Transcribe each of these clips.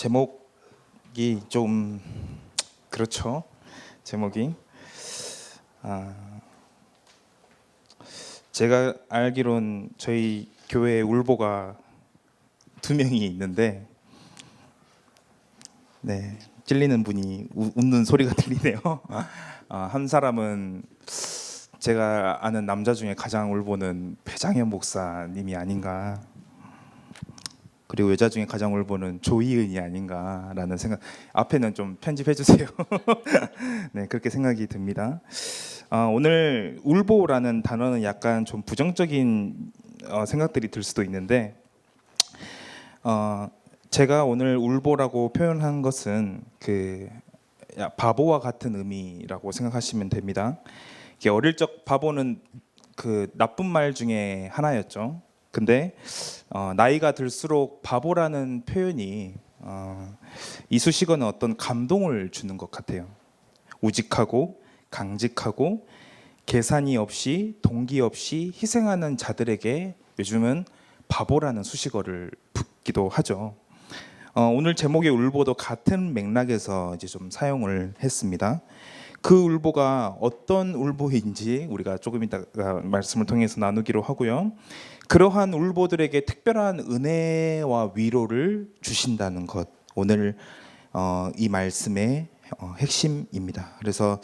제목이 좀 그렇죠. 제목이 제가 알기론 저희 교회에 울보가 2명이 있는데, 네, 찔리는 분이 웃는 소리가 들리네요. 한 사람은 제가 아는 남자 중에 가장 울보는 배장현 목사님이 아닌가, 그리고 여자 중에 가장 울보는 조희은이 아닌가라는 생각. 앞에는 좀 편집해 주세요. 네, 그렇게 생각이 듭니다. 오늘 울보라는 단어는 약간 좀 부정적인 생각들이 들 수도 있는데, 제가 오늘 울보라고 표현한 것은 바보와 같은 의미라고 생각하시면 됩니다. 이게 어릴 적 바보는 그 나쁜 말 중에 하나였죠. 근데 나이가 들수록 바보라는 표현이 이쑤시개는 어떤 감동을 주는 것 같아요. 우직하고 강직하고 계산이 없이 동기 없이 희생하는 자들에게 요즘은 바보라는 수식어를 붙기도 하죠. 오늘 제목의 울보도 같은 맥락에서 이제 좀 사용을 했습니다. 그 울보가 어떤 울보인지 우리가 조금 이따가 말씀을 통해서 나누기로 하고요. 그러한 울보들에게 특별한 은혜와 위로를 주신다는 것, 오늘 이 말씀의 핵심입니다. 그래서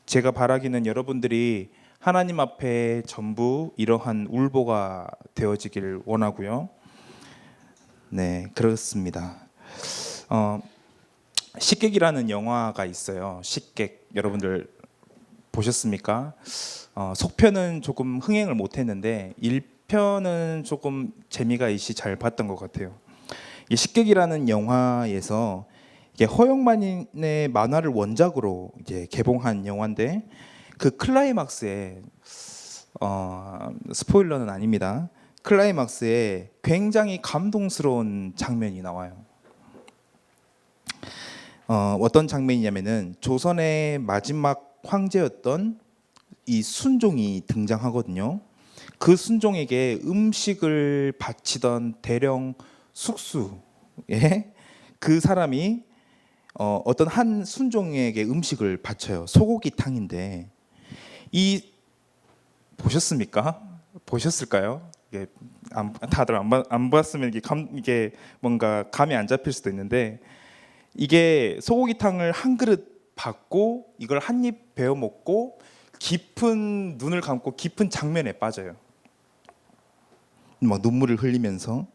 제가 바라기는 여러분들이 하나님 앞에 전부 이러한 울보가 되어지길 원하고요. 네, 그렇습니다. 식객이라는 영화가 있어요. 식객, 여러분들 보셨습니까? 속편은 조금 흥행을 못했는데 1편은 조금 재미가 있이 잘 봤던 것 같아요. 이 식객이라는 영화에서 이게 허영만의 만화를 원작으로 이제 개봉한 영화인데, 그 클라이막스에 스포일러는 아닙니다. 클라이막스에 굉장히 감동스러운 장면이 나와요. 어떤 장면이냐면은 조선의 마지막 황제였던 이 순종이 등장하거든요. 그 순종에게 음식을 바치던 대령 숙수에 그 사람이 어떤 한 순종에게 음식을 바쳐요. 소고기탕인데, 보셨습니까? 보셨을까요? 이게 다들 안 봤으면 이게 뭔가 감이 안 잡힐 수도 있는데, 이게 소고기탕을 한 그릇 받고 이걸 한 입 베어 먹고 깊은 눈을 감고 깊은 장면에 빠져요. 막 눈물을 흘리면서.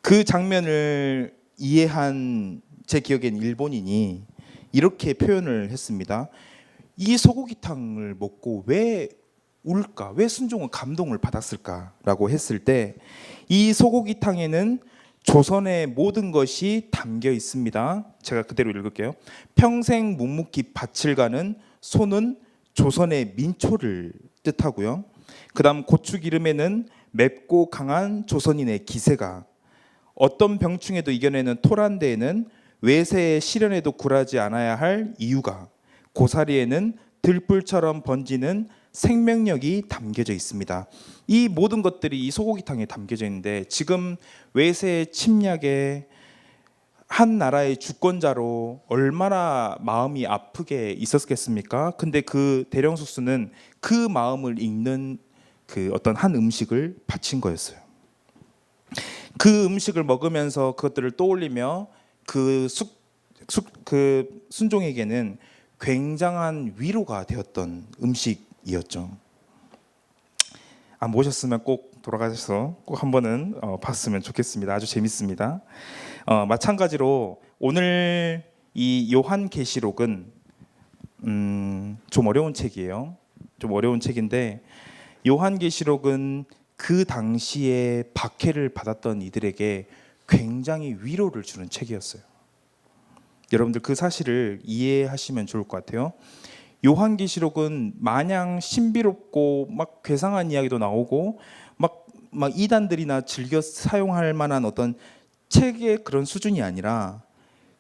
그 장면을 이해한 제 기억엔 일본인이 이렇게 표현을 했습니다. 이 소고기탕을 먹고 왜 울까? 왜 순종은 감동을 받았을까라고 했을 때, 이 소고기탕에는 조선의 모든 것이 담겨 있습니다. 제가 그대로 읽을게요. 평생 묵묵히 밭을 가는 소는 조선의 민초를 뜻하고요. 그 다음 고추기름에는 맵고 강한 조선인의 기세가, 어떤 병충해도 이겨내는 토란대에는 외세의 시련에도 굴하지 않아야 할 이유가, 고사리에는 들불처럼 번지는 생명력이 담겨져 있습니다. 이 모든 것들이 이 소고기탕에 담겨져 있는데, 지금 외세의 침략에 한 나라의 주권자로 얼마나 마음이 아프게 있었겠습니까? 근데 그 대령 숙수는 그 마음을 읽는 그 어떤 한 음식을 바친 거였어요. 그 음식을 먹으면서 그것들을 떠올리며 그 순종에게는 굉장한 위로가 되었던 음식이었죠. 안 보셨으면 꼭 돌아가셔서 꼭 한 번은 봤으면 좋겠습니다. 아주 재밌습니다. 마찬가지로 오늘 이 요한계시록은 좀 어려운 책이에요. 좀 어려운 책인데, 요한계시록은 그 당시에 박해를 받았던 이들에게 굉장히 위로를 주는 책이었어요. 여러분들 그 사실을 이해하시면 좋을 것 같아요. 요한계시록은 마냥 신비롭고 막 괴상한 이야기도 나오고 막 이단들이나 즐겨 사용할 만한 어떤 책의 그런 수준이 아니라,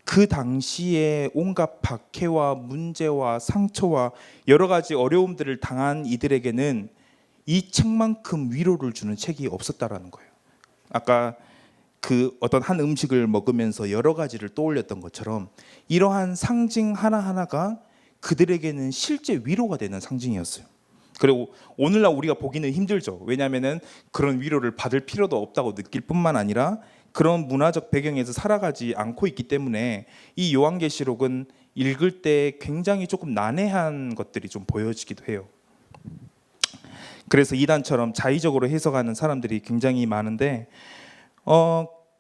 그 당시에 온갖 박해와 문제와 상처와 여러 가지 어려움들을 당한 이들에게는 이 책만큼 위로를 주는 책이 없었다라는 거예요. 아까 그 어떤 한 음식을 먹으면서 여러 가지를 떠올렸던 것처럼 이러한 상징 하나하나가 그들에게는 실제 위로가 되는 상징이었어요. 그리고 오늘날 우리가 보기는 힘들죠. 왜냐하면은 그런 위로를 받을 필요도 없다고 느낄 뿐만 아니라 그런 문화적 배경에서 살아가지 않고 있기 때문에 이 요한계시록은 읽을 때 굉장히 조금 난해한 것들이 좀 보여지기도 해요. 그래서 이단처럼 자의적으로 해석하는 사람들이 굉장히 많은데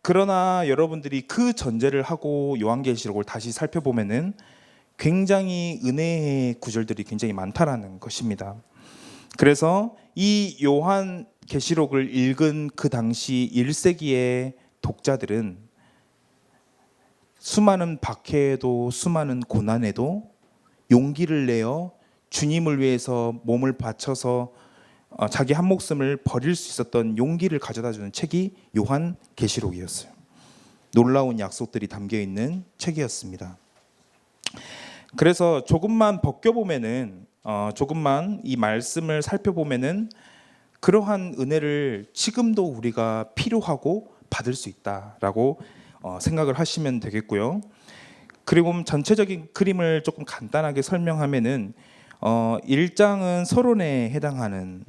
그러나 여러분들이 그 전제를 하고 요한계시록을 다시 살펴보면은 굉장히 은혜의 구절들이 굉장히 많다라는 것입니다. 그래서 이 요한계시록을 읽은 그 당시 1세기의 독자들은 수많은 박해에도 수많은 고난에도 용기를 내어 주님을 위해서 몸을 바쳐서 자기 한 목숨을 버릴 수 있었던 용기를 가져다주는 책이 요한계시록이었어요. 놀라운 약속들이 담겨 있는 책이었습니다. 그래서 조금만 벗겨보면은 조금만 이 말씀을 살펴보면은 그러한 은혜를 지금도 우리가 필요하고 받을 수 있다라고 생각을 하시면 되겠고요. 그리고 전체적인 그림을 조금 간단하게 설명하면은 1장은 서론에 해당하는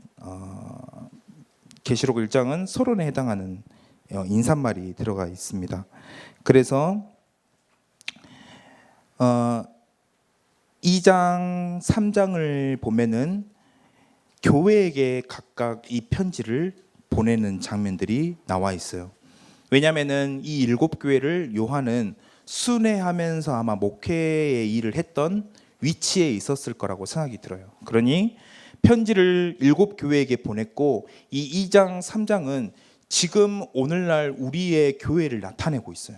계시록 1장은 서론에 해당하는 인사말이 들어가 있습니다. 그래서 2장, 3장을 보면은 교회에게 각각 이 편지를 보내는 장면들이 나와 있어요. 왜냐하면은 이 7교회를 요한은 순회하면서 아마 목회의 일을 했던 위치에 있었을 거라고 생각이 들어요. 그러니 편지를 7교회에게 보냈고 이 2장, 3장은 지금 오늘날 우리의 교회를 나타내고 있어요.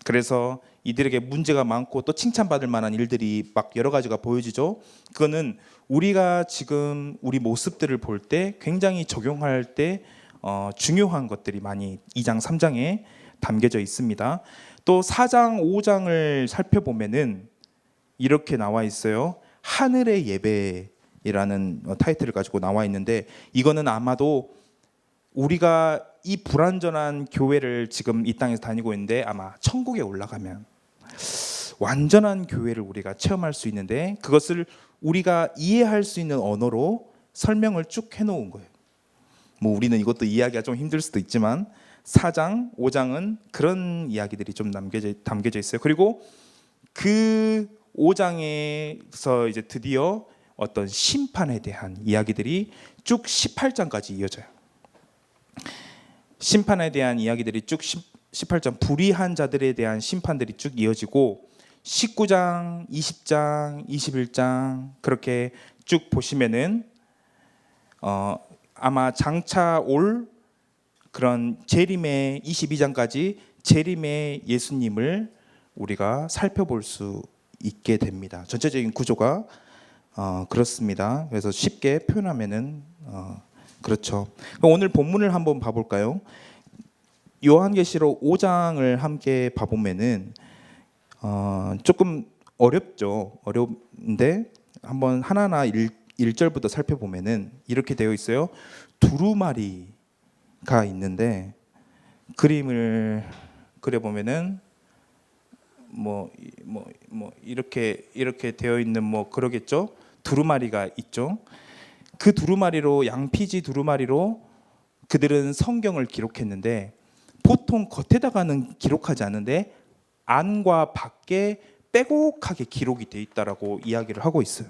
그래서 이들에게 문제가 많고 또 칭찬받을 만한 일들이 막 여러 가지가 보여지죠. 그거는 우리가 지금 우리 모습들을 볼 때 굉장히 적용할 때 중요한 것들이 많이 2장, 3장에 담겨져 있습니다. 또 4장, 5장을 살펴보면은 이렇게 나와 있어요. 하늘의 예배라는 타이틀을 가지고 나와 있는데 이거는 아마도 우리가 이 불완전한 교회를 지금 이 땅에서 다니고 있는데 아마 천국에 올라가면 완전한 교회를 우리가 체험할 수 있는데 그것을 우리가 이해할 수 있는 언어로 설명을 쭉 해놓은 거예요. 뭐 우리는 이것도 이해하기가 좀 힘들 수도 있지만 4장, 5장은 그런 이야기들이 좀 담겨져 있어요. 그리고 그 5장에서 이제 드디어 어떤 심판에 대한 이야기들이 쭉 18장까지 이어져요. 심판에 대한 이야기들이 쭉 18장 불의한 자들에 대한 심판들이 쭉 이어지고 19장, 20장, 21장 그렇게 쭉 보시면은 아마 장차 올 그런 재림의 22장까지 재림의 예수님을 우리가 살펴볼 수 있게 됩니다. 전체적인 구조가 그렇습니다. 그래서 쉽게 표현하면은 그렇죠. 그럼 오늘 본문을 한번 봐볼까요? 요한계시록 5장을 함께 봐보면은 조금 어렵죠. 어려운데 한번 하나하나 1절부터 살펴보면은 이렇게 되어 있어요. 두루마리가 있는데 그림을 그려보면은 뭐 이렇게 되어 있는 뭐 그러겠죠. 두루마리가 있죠. 그 두루마리로 양피지 두루마리로 그들은 성경을 기록했는데 보통 겉에다가는 기록하지 않는데 안과 밖에 빼곡하게 기록이 돼 있다라고 이야기를 하고 있어요.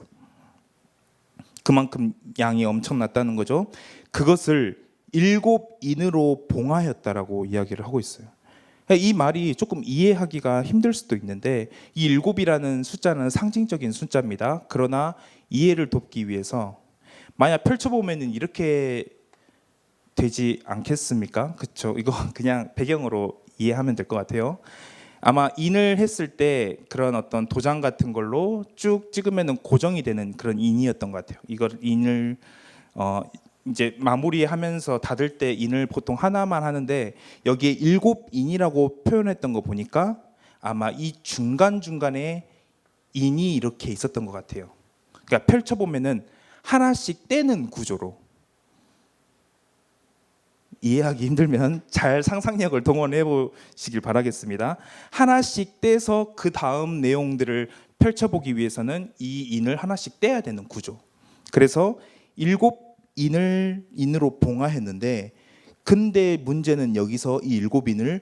그만큼 양이 엄청났다는 거죠. 그것을 7인으로 봉하였다라고 이야기를 하고 있어요. 이 말이 조금 이해하기가 힘들 수도 있는데 이 7이라는 숫자는 상징적인 숫자입니다. 그러나 이해를 돕기 위해서 만약 펼쳐보면 이렇게 되지 않겠습니까? 그렇죠? 이거 그냥 배경으로 이해하면 될 것 같아요. 아마 인을 했을 때 그런 어떤 도장 같은 걸로 쭉 찍으면 고정이 되는 그런 인이었던 것 같아요. 이걸 인을 이제 마무리하면서 닫을 때 인을 보통 하나만 하는데 여기에 7인이라고 표현했던 거 보니까 아마 이 중간중간에 인이 이렇게 있었던 것 같아요. 그러니까 펼쳐보면은 하나씩 떼는 구조로 이해하기 힘들면 잘 상상력을 동원해 보시길 바라겠습니다. 하나씩 떼서 그 다음 내용들을 펼쳐보기 위해서는 이 인을 하나씩 떼야 되는 구조. 그래서 7인으로 봉화했는데, 근데 문제는 여기서 이 7인을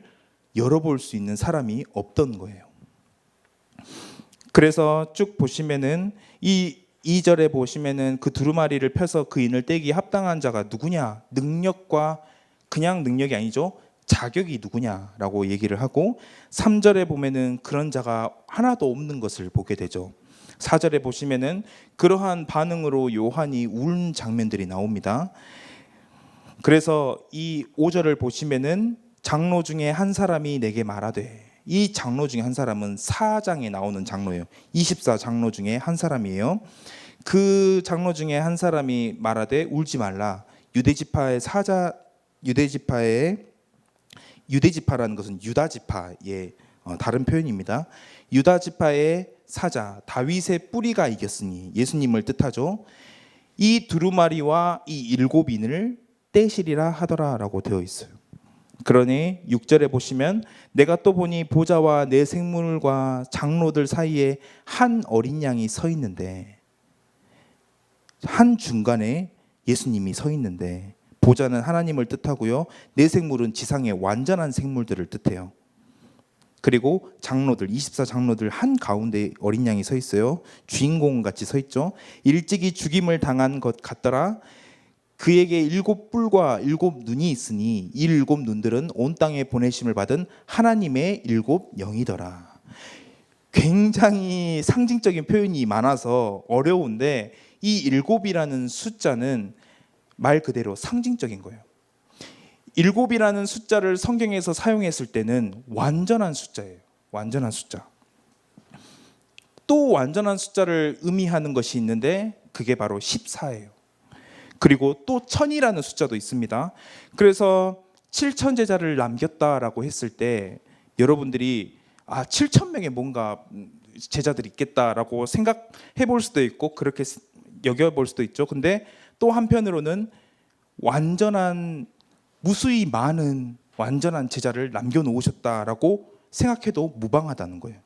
열어볼 수 있는 사람이 없던 거예요. 그래서 쭉 보시면은 이 2절에 보시면은 그 두루마리를 펴서 그 인을 떼기에 합당한 자가 누구냐? 능력과, 그냥 능력이 아니죠, 자격이 누구냐라고 얘기를 하고, 3절에 보면은 그런 자가 하나도 없는 것을 보게 되죠. 4절에 보시면은 그러한 반응으로 요한이 운 장면들이 나옵니다. 그래서 이 5절을 보시면은 장로 중에 한 사람이 내게 말하되, 이 장로 중에 한 사람은 4장에 나오는 장로예요. 24장로 중에 한 사람이에요. 그 장로 중에 한 사람이 말하되 울지 말라. 유대지파라는 것은 유다지파의 다른 표현입니다. 유다지파의 사자 다윗의 뿌리가 이겼으니, 예수님을 뜻하죠. 이 두루마리와 이 7인을 떼시리라 하더라라고 되어 있어요. 그러니 6절에 보시면 내가 또 보니 보좌와 내 생물과 장로들 사이에 한 어린 양이 서 있는데, 한 중간에 예수님이 서 있는데, 보좌는 하나님을 뜻하고요, 내 생물은 지상의 완전한 생물들을 뜻해요. 그리고 장로들, 24장로들 한 가운데 어린 양이 서 있어요. 주인공 같이 서 있죠. 일찍이 죽임을 당한 것 같더라. 그에게 7뿔과 7눈이 있으니 이 7눈들은 온 땅에 보내심을 받은 하나님의 7영이더라. 굉장히 상징적인 표현이 많아서 어려운데, 이 7이라는 숫자는 말 그대로 상징적인 거예요. 7이라는 숫자를 성경에서 사용했을 때는 완전한 숫자예요. 완전한 숫자. 또 완전한 숫자를 의미하는 것이 있는데 그게 바로 14예요. 그리고 또 1000이라는 숫자도 있습니다. 그래서 7000 제자를 남겼다라고 했을 때 여러분들이 7000명의 뭔가 제자들이 있겠다라고 생각해 볼 수도 있고 그렇게 여겨볼 수도 있죠. 근데 또 한편으로는 완전한, 무수히 많은 완전한 제자를 남겨놓으셨다라고 생각해도 무방하다는 거예요.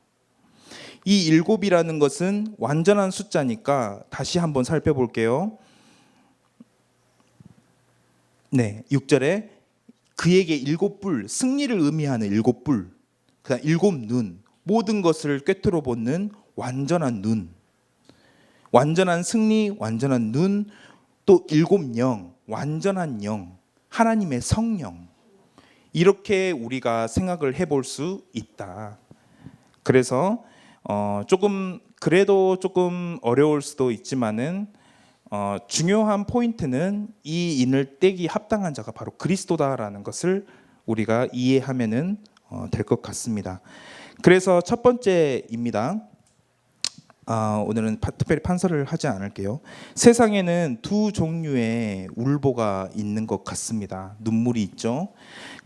이 7이라는 것은 완전한 숫자니까 다시 한번 살펴볼게요. 네, 6절에 그에게 7뿔, 승리를 의미하는 7뿔, 그다음 7눈, 모든 것을 꿰뚫어 보는 완전한 눈, 완전한 승리, 완전한 눈, 또 7영, 완전한 영, 하나님의 성령, 이렇게 우리가 생각을 해볼 수 있다. 그래서 그래도 조금 어려울 수도 있지만은 중요한 포인트는 이 인을 떼기 합당한 자가 바로 그리스도다라는 것을 우리가 이해하면은 될 것 같습니다. 그래서 첫 번째입니다. 오늘은 특별히 판서를 하지 않을게요. 세상에는 두 종류의 울보가 있는 것 같습니다. 눈물이 있죠.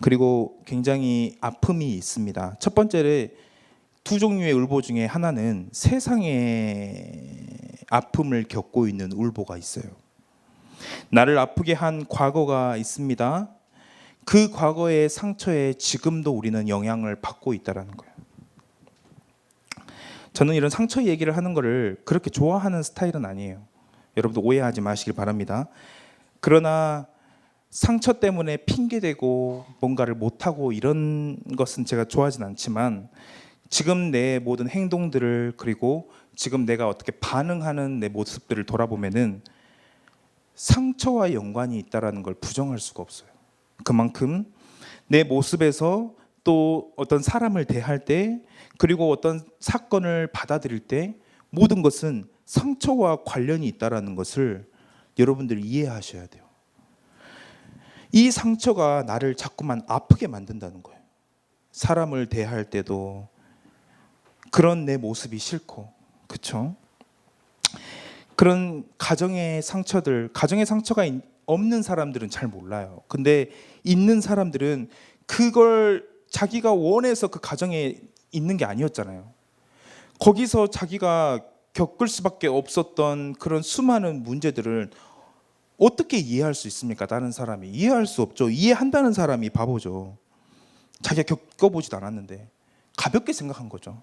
그리고 굉장히 아픔이 있습니다. 첫 번째는 두 종류의 울보 중에 하나는 세상의 아픔을 겪고 있는 울보가 있어요. 나를 아프게 한 과거가 있습니다. 그 과거의 상처에 지금도 우리는 영향을 받고 있다는 거예요. 저는 이런 상처 얘기를 하는 거를 그렇게 좋아하는 스타일은 아니에요. 여러분도 오해하지 마시길 바랍니다. 그러나 상처 때문에 핑계대고 뭔가를 못하고 이런 것은 제가 좋아하진 않지만, 지금 내 모든 행동들을, 그리고 지금 내가 어떻게 반응하는 내 모습들을 돌아보면은 상처와 연관이 있다는 걸 부정할 수가 없어요. 그만큼 내 모습에서 또 어떤 사람을 대할 때, 그리고 어떤 사건을 받아들일 때 모든 것은 상처와 관련이 있다는 것을 여러분들이 이해하셔야 돼요. 이 상처가 나를 자꾸만 아프게 만든다는 거예요. 사람을 대할 때도 그런 내 모습이 싫고, 그렇죠? 그런 가정의 상처가 없는 사람들은 잘 몰라요. 근데 있는 사람들은 그걸 자기가 원해서 그 가정에 있는 게 아니었잖아요. 거기서 자기가 겪을 수밖에 없었던 그런 수많은 문제들을 어떻게 이해할 수 있습니까? 다른 사람이 이해할 수 없죠. 이해한다는 사람이 바보죠. 자기가 겪어보지도 않았는데 가볍게 생각한 거죠.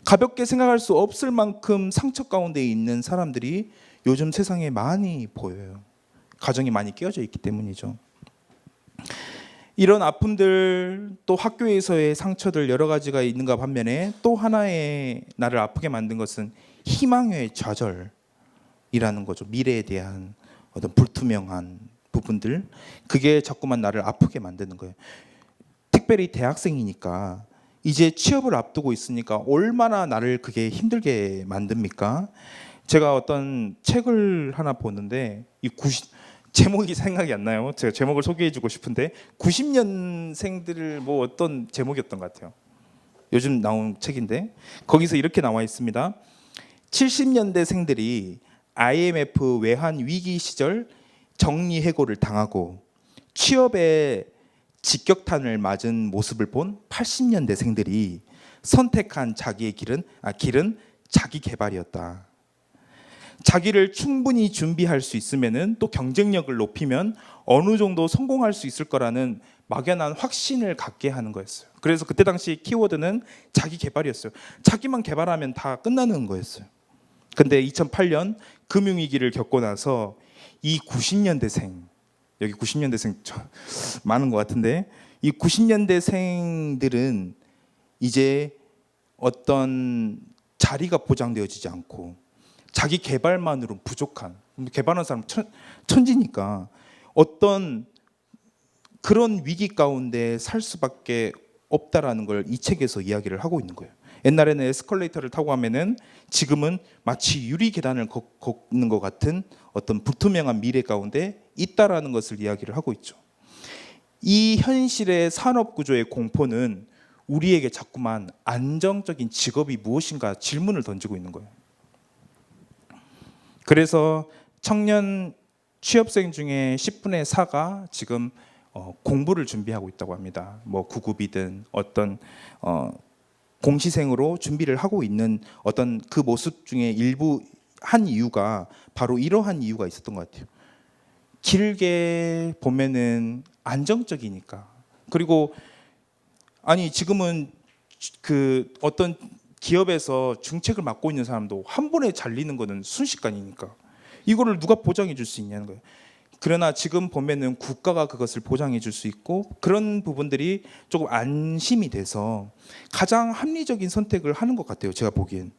가볍게 생각할 수 없을 만큼 상처 가운데 있는 사람들이 요즘 세상에 많이 보여요. 가정이 많이 깨어져 있기 때문이죠. 이런 아픔들, 또 학교에서의 상처들 여러 가지가 있는가 반면에 또 하나의 나를 아프게 만든 것은 희망의 좌절이라는 거죠. 미래에 대한 어떤 불투명한 부분들, 그게 자꾸만 나를 아프게 만드는 거예요. 특별히 대학생이니까 이제 취업을 앞두고 있으니까 얼마나 나를 그게 힘들게 만듭니까? 제가 어떤 책을 하나 보는데 제목이 생각이 안 나요. 제가 제목을 소개해주고 싶은데 90년생들을 뭐 어떤 제목이었던 것 같아요. 요즘 나온 책인데 거기서 이렇게 나와 있습니다. 70년대생들이 IMF 외환 위기 시절 정리해고를 당하고 취업에 직격탄을 맞은 모습을 본 80년대생들이 선택한 자기의 길은 자기 개발이었다. 자기를 충분히 준비할 수 있으면은 또 경쟁력을 높이면 어느 정도 성공할 수 있을 거라는 막연한 확신을 갖게 하는 거였어요. 그래서 그때 당시 키워드는 자기 개발이었어요. 자기만 개발하면 다 끝나는 거였어요. 근데 2008년 금융위기를 겪고 나서 이 90년대생, 여기 90년대생 많은 것 같은데 이 90년대생들은 이제 어떤 자리가 보장되어지지 않고 자기 개발만으로 부족한, 개발하는 사람 천지니까 어떤 그런 위기 가운데 살 수밖에 없다라는 걸 이 책에서 이야기를 하고 있는 거예요. 옛날에는 에스컬레이터를 타고 가면은 지금은 마치 유리 계단을 걷는 것 같은 어떤 불투명한 미래 가운데 있다라는 것을 이야기를 하고 있죠. 이 현실의 산업 구조의 공포는 우리에게 자꾸만 안정적인 직업이 무엇인가 질문을 던지고 있는 거예요. 그래서 청년 취업생 중에 10분의 4가 지금 공부를 준비하고 있다고 합니다. 뭐 구급이든 어떤 공시생으로 준비를 하고 있는 어떤 그 모습 중에 일부 한 이유가 바로 이러한 이유가 있었던 것 같아요. 길게 보면은 안정적이니까. 그리고 아니 지금은 그 어떤 기업에서 중책을 맡고 있는 사람도 한 번에 잘리는 거는 순식간이니까 이거를 누가 보장해 줄 수 있냐는 거예요. 그러나 지금 보면은 국가가 그것을 보장해 줄 수 있고 그런 부분들이 조금 안심이 돼서 가장 합리적인 선택을 하는 것 같아요. 제가 보기엔.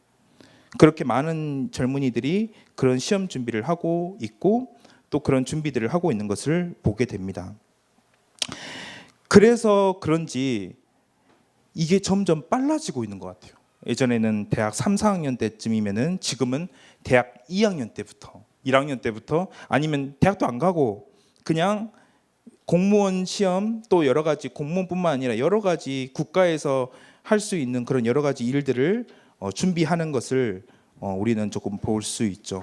그렇게 많은 젊은이들이 그런 시험 준비를 하고 있고 또 그런 준비들을 하고 있는 것을 보게 됩니다. 그래서 그런지 이게 점점 빨라지고 있는 것 같아요. 예전에는 대학 3, 4학년 때쯤이면은 지금은 대학 2학년 때부터 1학년 때부터 아니면 대학도 안 가고 그냥 공무원 시험 또 여러 가지 공무원뿐만 아니라 여러 가지 국가에서 할 수 있는 그런 여러 가지 일들을 준비하는 것을 우리는 조금 볼 수 있죠.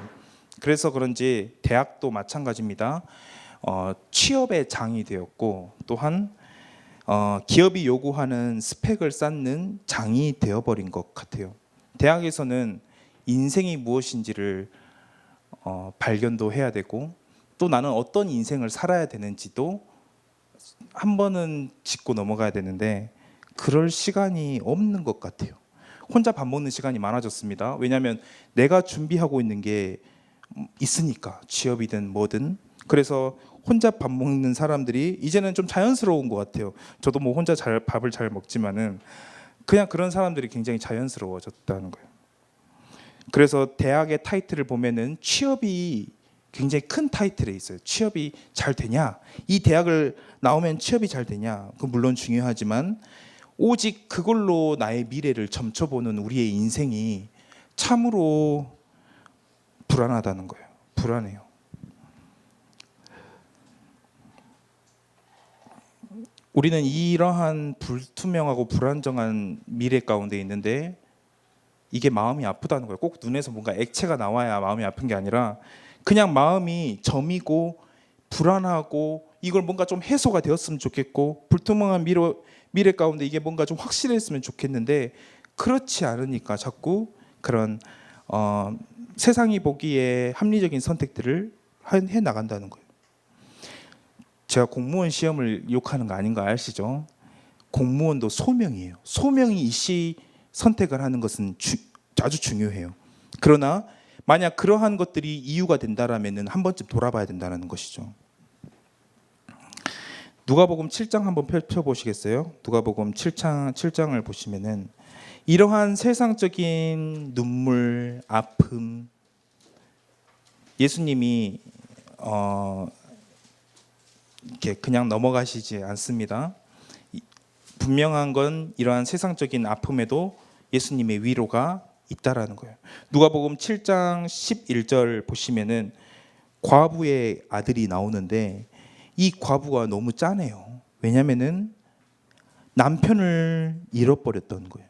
그래서 그런지 대학도 마찬가지입니다. 취업의 장이 되었고 또한 기업이 요구하는 스펙을 쌓는 장이 되어버린 것 같아요. 대학에서는 인생이 무엇인지를 발견도 해야 되고 또 나는 어떤 인생을 살아야 되는지도 한 번은 짚고 넘어가야 되는데 그럴 시간이 없는 것 같아요. 혼자 밥 먹는 시간이 많아졌습니다. 왜냐하면 내가 준비하고 있는 게 있으니까 취업이든 뭐든. 그래서 혼자 밥 먹는 사람들이 이제는 좀 자연스러운 것 같아요. 저도 뭐 혼자 밥을 잘 먹지만은 그냥 그런 사람들이 굉장히 자연스러워졌다는 거예요. 그래서 대학의 타이틀을 보면은 취업이 굉장히 큰 타이틀에 있어요. 취업이 잘 되냐? 이 대학을 나오면 취업이 잘 되냐? 그 물론 중요하지만 오직 그걸로 나의 미래를 점쳐보는 우리의 인생이 참으로 불안하다는 거예요. 불안해요. 우리는 이러한 불투명하고 불안정한 미래 가운데 있는데 이게 마음이 아프다는 거예요. 꼭 눈에서 뭔가 액체가 나와야 마음이 아픈 게 아니라 그냥 마음이 저미고 불안하고 이걸 뭔가 좀 해소가 되었으면 좋겠고 불투명한 미래 가운데 이게 뭔가 좀 확실했으면 좋겠는데 그렇지 않으니까 자꾸 그런 세상이 보기에 합리적인 선택들을 해 나간다는 거예요. 제가 공무원 시험을 욕하는 거 아닌 거 아시죠? 공무원도 소명이에요. 소명이 이씨 선택을 하는 것은 아주 중요해요. 그러나 만약 그러한 것들이 이유가 된다라면은 한 번쯤 돌아봐야 된다는 것이죠. 누가복음 7장 한번 펼쳐 보시겠어요? 누가복음 7장을 보시면은 이러한 세상적인 눈물, 아픔, 예수님이 이렇게 그냥 넘어가시지 않습니다. 분명한 건 이러한 세상적인 아픔에도 예수님의 위로가 있다라는 거예요. 누가복음 7장 11절 보시면은 과부의 아들이 나오는데 이 과부가 너무 짠해요. 왜냐면은 남편을 잃어버렸던 거예요.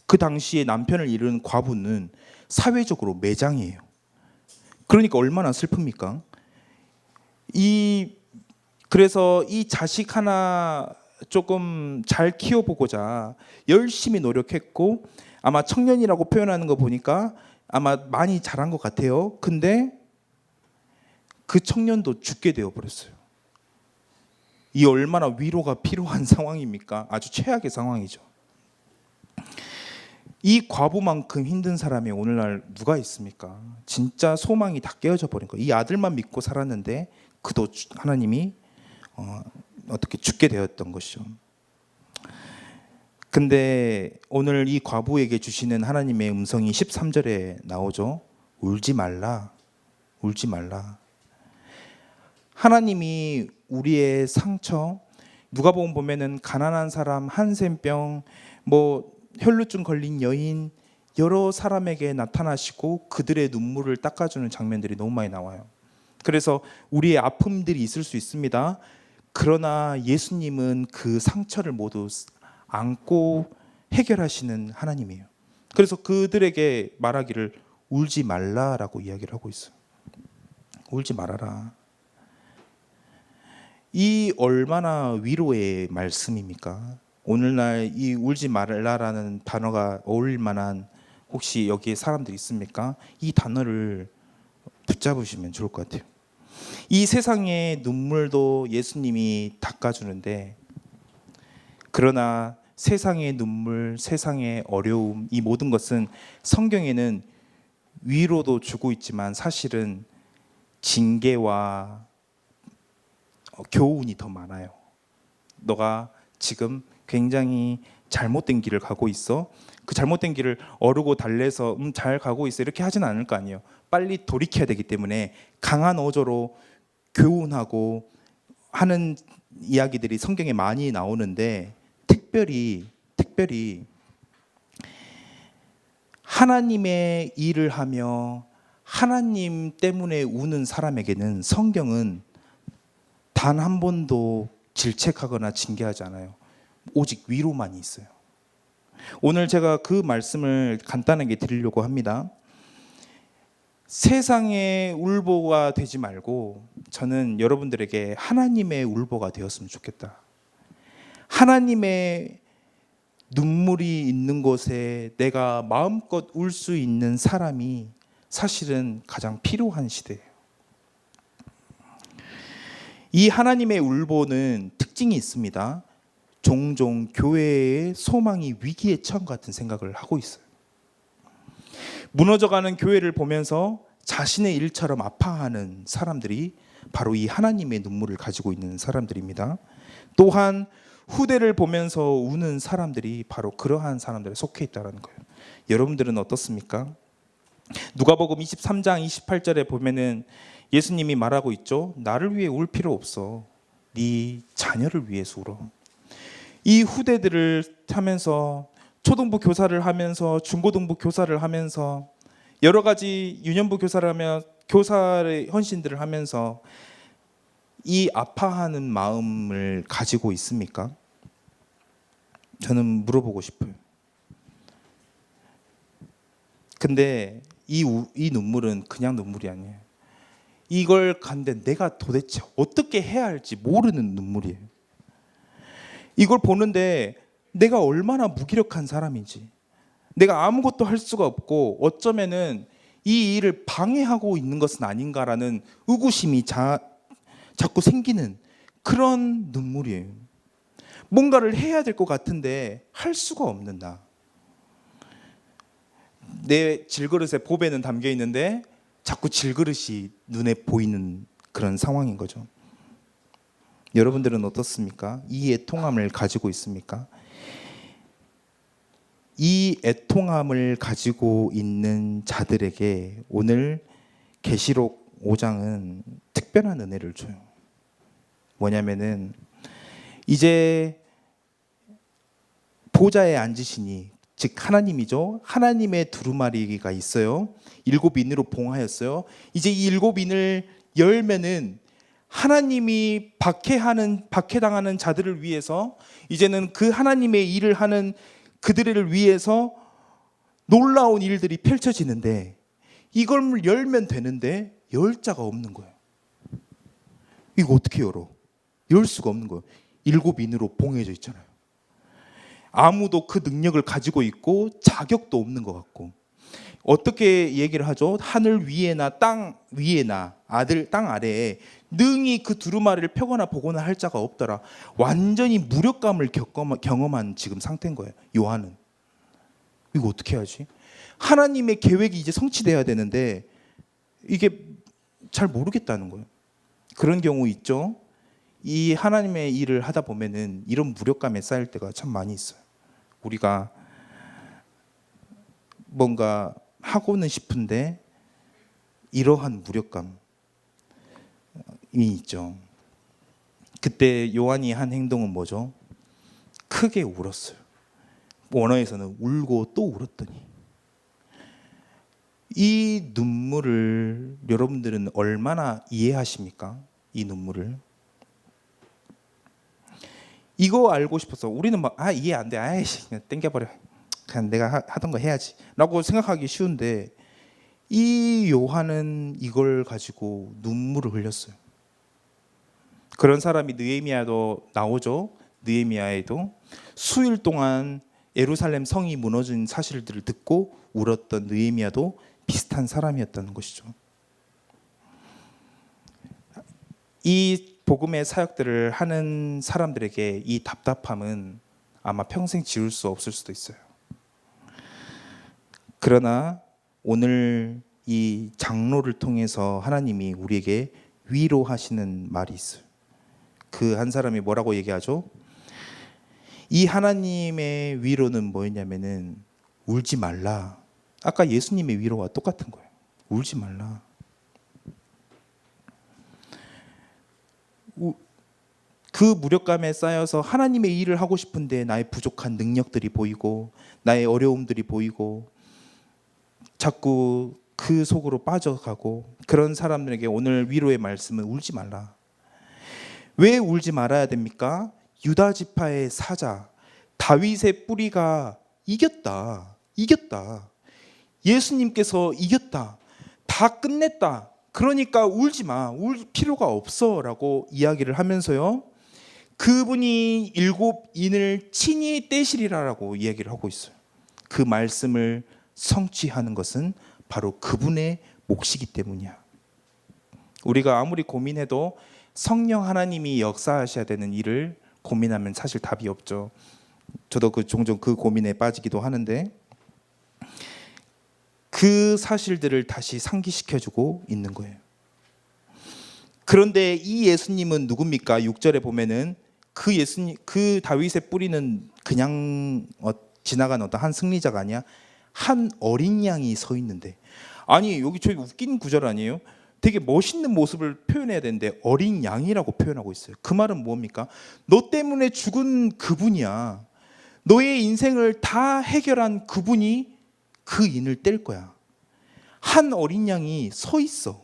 그 당시에 남편을 잃은 과부는 사회적으로 매장이에요. 그러니까 얼마나 슬픕니까? 그래서 이 자식 하나 조금 잘 키워보고자 열심히 노력했고 아마 청년이라고 표현하는 거 보니까 아마 많이 자란 것 같아요. 근데 그 청년도 죽게 되어버렸어요. 이 얼마나 위로가 필요한 상황입니까? 아주 최악의 상황이죠. 이 과부만큼 힘든 사람이 오늘날 누가 있습니까? 진짜 소망이 다 깨어져 버린 거예요. 이 아들만 믿고 살았는데 그도 하나님이 어떻게 죽게 되었던 것이죠. 근데 오늘 이 과부에게 주시는 하나님의 음성이 13절에 나오죠. 울지 말라. 울지 말라. 하나님이 우리의 상처, 누가복음 보면은 가난한 사람, 한센병, 혈루증 걸린 여인, 여러 사람에게 나타나시고 그들의 눈물을 닦아주는 장면들이 너무 많이 나와요. 그래서 우리의 아픔들이 있을 수 있습니다. 그러나 예수님은 그 상처를 모두 안고 해결하시는 하나님이에요. 그래서 그들에게 말하기를 울지 말라라고 이야기를 하고 있어요. 울지 말아라. 이 얼마나 위로의 말씀입니까? 오늘날 이 울지 말라라는 단어가 어울릴 만한 혹시 여기에 사람들이 있습니까? 이 단어를 붙잡으시면 좋을 것 같아요. 이 세상의 눈물도 예수님이 닦아주는데 그러나 세상의 눈물, 세상의 어려움, 이 모든 것은 성경에는 위로도 주고 있지만 사실은 징계와 교훈이 더 많아요. 너가 지금 굉장히 잘못된 길을 가고 있어. 그 잘못된 길을 어르고 달래서 잘 가고 있어 이렇게 하진 않을 거 아니에요. 빨리 돌이켜야 되기 때문에 강한 어조로 교훈하고 하는 이야기들이 성경에 많이 나오는데 특별히 하나님의 일을 하며 하나님 때문에 우는 사람에게는 성경은 단 한 번도 질책하거나 징계하지 않아요. 오직 위로만 있어요. 오늘 제가 그 말씀을 간단하게 드리려고 합니다. 세상의 울보가 되지 말고 저는 여러분들에게 하나님의 울보가 되었으면 좋겠다. 하나님의 눈물이 있는 곳에 내가 마음껏 울 수 있는 사람이 사실은 가장 필요한 시대예요. 이 하나님의 울보는 특징이 있습니다. 종종 교회의 소망이 위기에 처한 것 같은 생각을 하고 있어요. 무너져가는 교회를 보면서 자신의 일처럼 아파하는 사람들이 바로 이 하나님의 눈물을 가지고 있는 사람들입니다. 또한 후대를 보면서 우는 사람들이 바로 그러한 사람들에 속해 있다는 거예요. 여러분들은 어떻습니까? 누가복음 23장 28절에 보면은 예수님이 말하고 있죠. 나를 위해 울 필요 없어. 네 자녀를 위해서 울어. 이 후대들을 하면서 초등부 교사를 하면서 중고등부 교사를 하면서 여러 가지 유년부 교사를 하며 교사의 헌신들을 하면서 이 아파하는 마음을 가지고 있습니까? 저는 물어보고 싶어요. 근데 이 눈물은 그냥 눈물이 아니에요. 이걸 간데 내가 도대체 어떻게 해야 할지 모르는 눈물이에요. 이걸 보는데 내가 얼마나 무기력한 사람인지, 내가 아무것도 할 수가 없고 어쩌면은 이 일을 방해하고 있는 것은 아닌가라는 의구심이 자꾸 생기는 그런 눈물이에요. 뭔가를 해야 될 것 같은데 할 수가 없는 나. 내 질그릇에 보배는 담겨 있는데 자꾸 질그릇이 눈에 보이는 그런 상황인 거죠. 여러분들은 어떻습니까? 이 애통함을 가지고 있습니까? 이 애통함을 가지고 있는 자들에게 오늘 계시록 5장은 특별한 은혜를 줘요. 뭐냐면은 이제 보좌에 앉으시니, 즉 하나님이죠. 하나님의 두루마리가 있어요. 7인으로 봉하였어요. 이제 이 7인을 열면은 하나님이 박해당하는 자들을 위해서, 이제는 그 하나님의 일을 하는 그들을 위해서 놀라운 일들이 펼쳐지는데, 이걸 열면 되는데 열 자가 없는 거예요. 이거 어떻게 열어? 열 수가 없는 거예요. 7인으로 봉해져 있잖아요. 아무도 그 능력을 가지고 있고 자격도 없는 것 같고, 어떻게 얘기를 하죠? 하늘 위에나 땅 위에나 땅 아래에 능히 그 두루마리를 펴거나 보거나 할 자가 없더라. 완전히 무력감을 경험한 지금 상태인 거예요, 요한은. 이거 어떻게 하지? 하나님의 계획이 이제 성취돼야 되는데 이게 잘 모르겠다는 거예요. 그런 경우 있죠. 이 하나님의 일을 하다 보면은 이런 무력감에 쌓일 때가 참 많이 있어요. 우리가 뭔가 하고는 싶은데 이러한 무력감이 있죠. 그때 요한이 한 행동은 뭐죠? 크게 울었어요. 원어에서는 울고 또 울었더니. 이 눈물을 여러분들은 얼마나 이해하십니까? 이 눈물을. 이거 알고 싶어서 우리는 막 이해 안 돼. 아이씨 그냥 땡겨버려. 그냥 내가 하던 거 해야지 라고 생각하기 쉬운데, 이 요한은 이걸 가지고 눈물을 흘렸어요. 그런 사람이 느헤미야도 나오죠. 느헤미야에도 수일 동안 예루살렘 성이 무너진 사실들을 듣고 울었던 느헤미야도 비슷한 사람이었다는 것이죠. 이 복음의 사역들을 하는 사람들에게 이 답답함은 아마 평생 지울 수 없을 수도 있어요. 그러나 오늘 이 장로를 통해서 하나님이 우리에게 위로하시는 말이 있어요. 그 한 사람이 뭐라고 얘기하죠? 이 하나님의 위로는 뭐였냐면은 울지 말라. 아까 예수님의 위로와 똑같은 거예요. 울지 말라. 그 무력감에 쌓여서 하나님의 일을 하고 싶은데 나의 부족한 능력들이 보이고 나의 어려움들이 보이고 자꾸 그 속으로 빠져가고, 그런 사람들에게 오늘 위로의 말씀은 울지 말라. 왜 울지 말아야 됩니까? 유다 지파의 사자 다윗의 뿌리가 이겼다. 예수님께서 이겼다. 다 끝냈다. 그러니까 울지 마. 울 필요가 없어 라고 이야기를 하면서요, 그분이 7인을 친히 떼시리라라고 이야기를 하고 있어요. 그 말씀을 성취하는 것은 바로 그분의 몫이기 때문이야. 우리가 아무리 고민해도 성령 하나님이 역사하셔야 되는 일을 고민하면 사실 답이 없죠. 저도 종종 그 고민에 빠지기도 하는데, 그 사실들을 다시 상기시켜주고 있는 거예요. 그런데 이 예수님은 누굽니까? 6절에 보면은 그 예수님, 그 다윗의 뿌리는 그냥 지나간 어떤 한 승리자가 아니야. 한 어린 양이 서 있는데, 아니 여기 저기 웃긴 구절 아니에요? 되게 멋있는 모습을 표현해야 되는데 어린 양이라고 표현하고 있어요. 그 말은 뭡니까? 너 때문에 죽은 그분이야. 너의 인생을 다 해결한 그분이 그 인을 뗄 거야. 한 어린 양이 서 있어.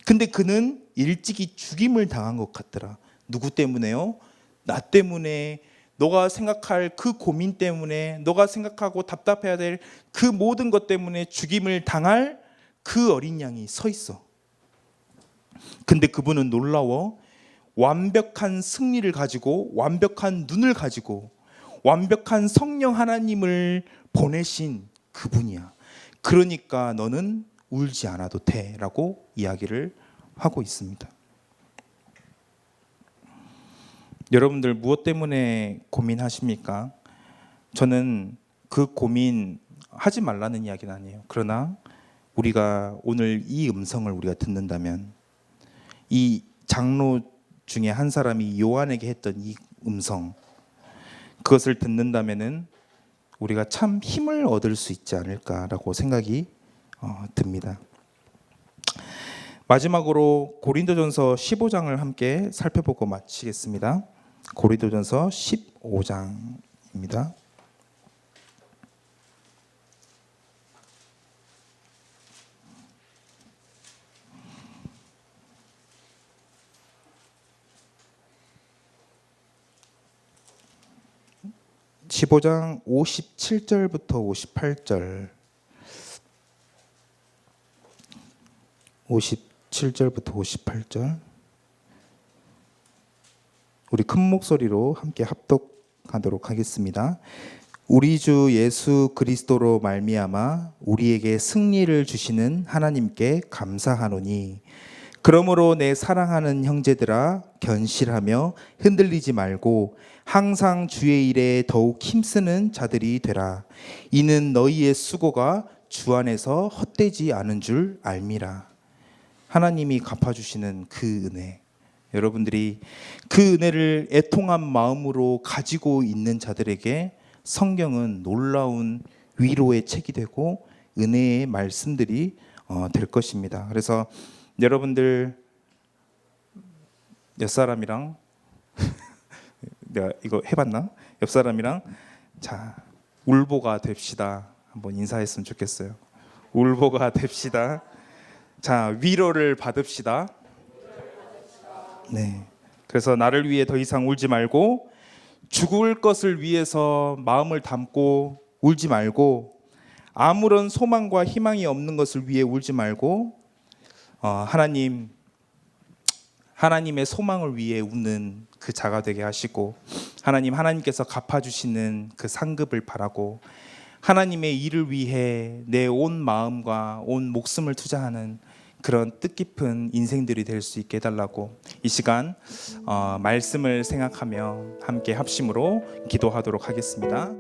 근데 그는 일찍이 죽임을 당한 것 같더라. 누구 때문에요? 나 때문에. 너가 생각할 그 고민 때문에, 너가 생각하고 답답해야 될 그 모든 것 때문에 죽임을 당할 그 어린 양이 서 있어. 근데 그분은 놀라워. 완벽한 승리를 가지고, 완벽한 눈을 가지고, 완벽한 성령 하나님을 보내신 그분이야. 그러니까 너는 울지 않아도 돼 라고 이야기를 하고 있습니다. 여러분들 무엇 때문에 고민하십니까? 저는 그 고민 하지 말라는 이야기는 아니에요. 그러나 우리가 오늘 이 음성을 우리가 듣는다면, 이 장로 중에 한 사람이 요한에게 했던 이 음성, 그것을 듣는다면은 우리가 참 힘을 얻을 수 있지 않을까라고 생각이 듭니다. 마지막으로 고린도전서 15장을 함께 살펴보고 마치겠습니다. 고린도전서 15장입니다. (15장) 57절부터 58절, 57절부터 58절, 우리 큰 목소리로 함께 합독하도록 하겠습니다. 우리 주 예수 그리스도로 말미암아 우리에게 승리를 주시는 하나님께 감사하노니, 그러므로 내 사랑하는 형제들아, 견실하며 흔들리지 말고 항상 주의 일에 더욱 힘쓰는 자들이 되라. 이는 너희의 수고가 주 안에서 헛되지 않은 줄 알미라. 하나님이 갚아주시는 그 은혜, 여러분들이 그 은혜를 애통한 마음으로 가지고 있는 자들에게 성경은 놀라운 위로의 책이 되고 은혜의 말씀들이 될 것입니다. 그래서 여러분들 옆 사람이랑 내가 이거 해봤나? 옆 사람이랑 자, 울보가 됩시다. 한번 인사했으면 좋겠어요. 울보가 됩시다. 자, 위로를 받읍시다. 네. 그래서 나를 위해 더 이상 울지 말고, 죽을 것을 위해서 마음을 담고 울지 말고, 아무런 소망과 희망이 없는 것을 위해 울지 말고, 하나님의 소망을 위해 웃는 그 자가 되게 하시고, 하나님께서 갚아주시는 그 상급을 바라고, 하나님의 일을 위해 내 온 마음과 온 목숨을 투자하는 그런 뜻깊은 인생들이 될 수 있게 해달라고 이 시간 말씀을 생각하며 함께 합심으로 기도하도록 하겠습니다.